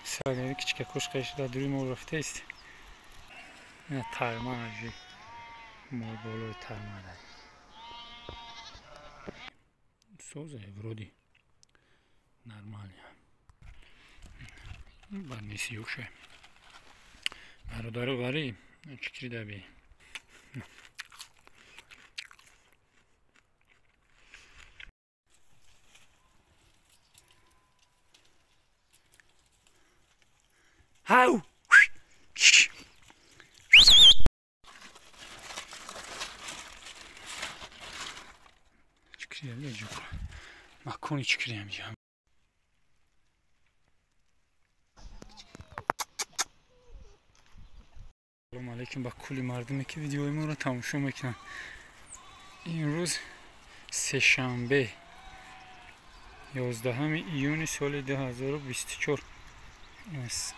Sadece küçük kuş kaşıda durum uğrafta ist. Ne tarma acı. Mobolo tarma da. Soza evrodi. Нормально. Барнеси юше. Бародару вари. Чикри даби. Хау! Чикри даби жук. Макони чикри амжам. سلام علیکم با کلی مردمی که ویدیوی ما رو تماشا میکنن. این روز سه شنبه 11 ایون سال 2024 است.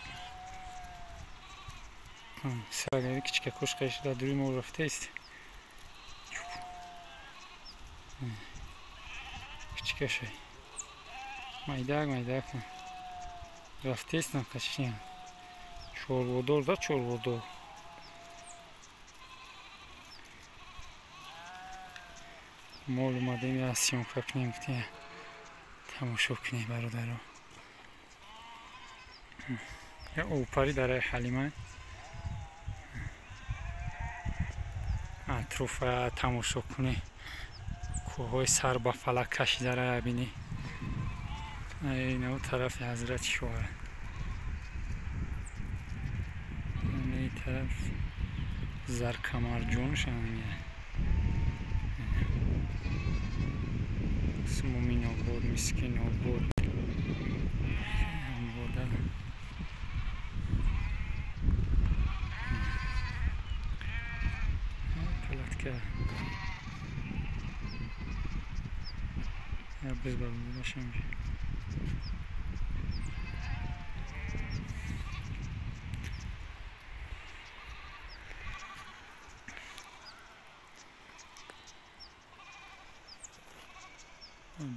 ساعت küçük kuş kaşıda durum uğrafta ist. Küçük şey. Maydak. Rafta ist na kaşın. Çorvodor da çorvodor. مول اومدیم یه سیون کنیم که تماشا کنیم برادرها. یه اوپاری داره حلیمه اطراف تماشا کنی کوههای سر با فلک کشیده را ببینی. این طرف حضرت شوهر، این طرف زرکمرجونش همینه. مومین آباد، مسکین آباد پلتکه یا بزبال باشم.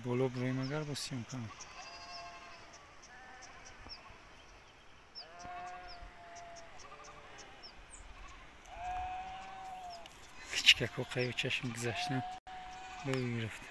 بالا بریم اگر بسیم کنم. küçük kokayı çeşim güzeşten böyle rafta.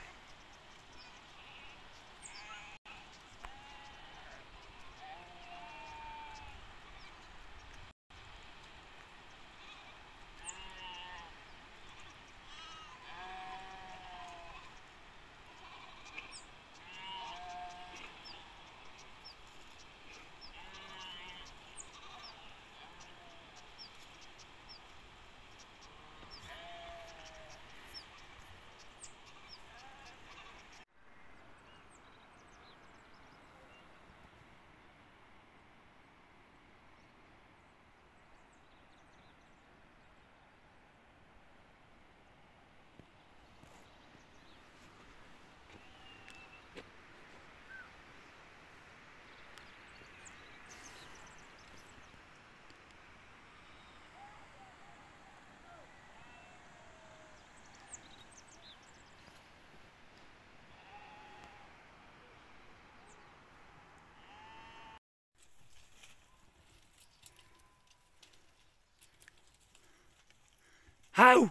How?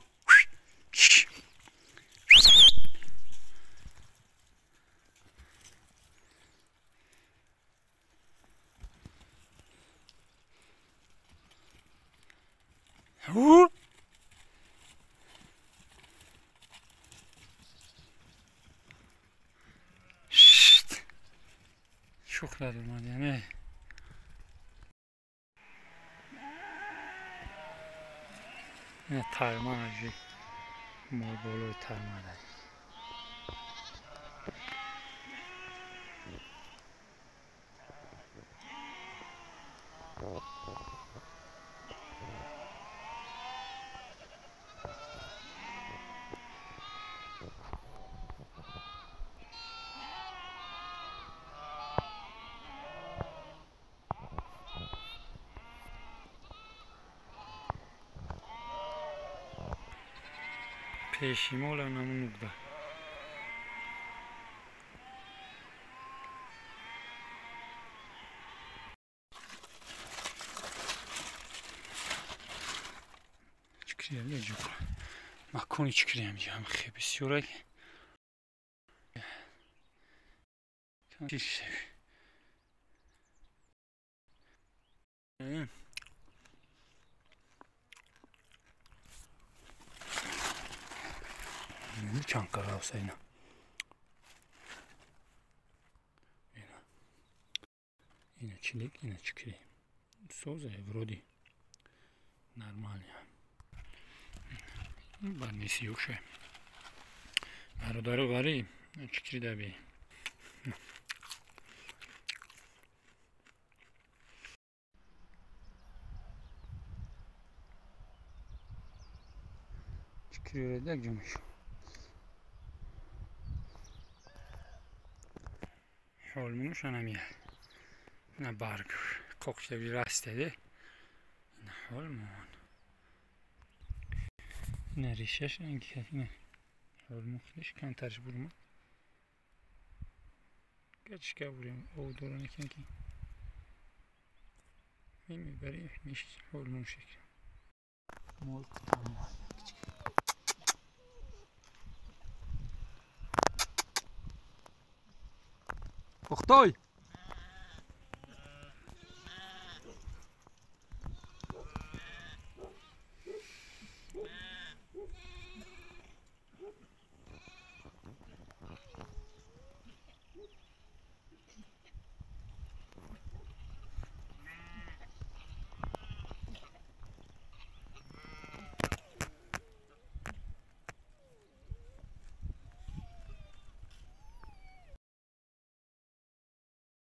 Who? Çok rahatım yani. Ne tarma acı. Mobolo tarma da. Peşime olan namı nokta. Çıkırıyor ya. Makoni çıkırıyor ya. Hep istiyor ki. Şey. Ne Çankara olsaydı. Yine çilek, yine çıkırıyor. Soza je vrodi. Normalno. Bar nisi još je. Narodaro vari, čikri da bi. Çikri öyle de gümüş. Holmunu şanam ya. Ne barg. Kokşta bir rastedi. Ne holmun. Ne rişeş enki ne. Holmun hiç kantarış burma. Geçişke vurayım. O dolanı kanki. Mimi bari miş holmun şekli. Mol tamam. Oktay!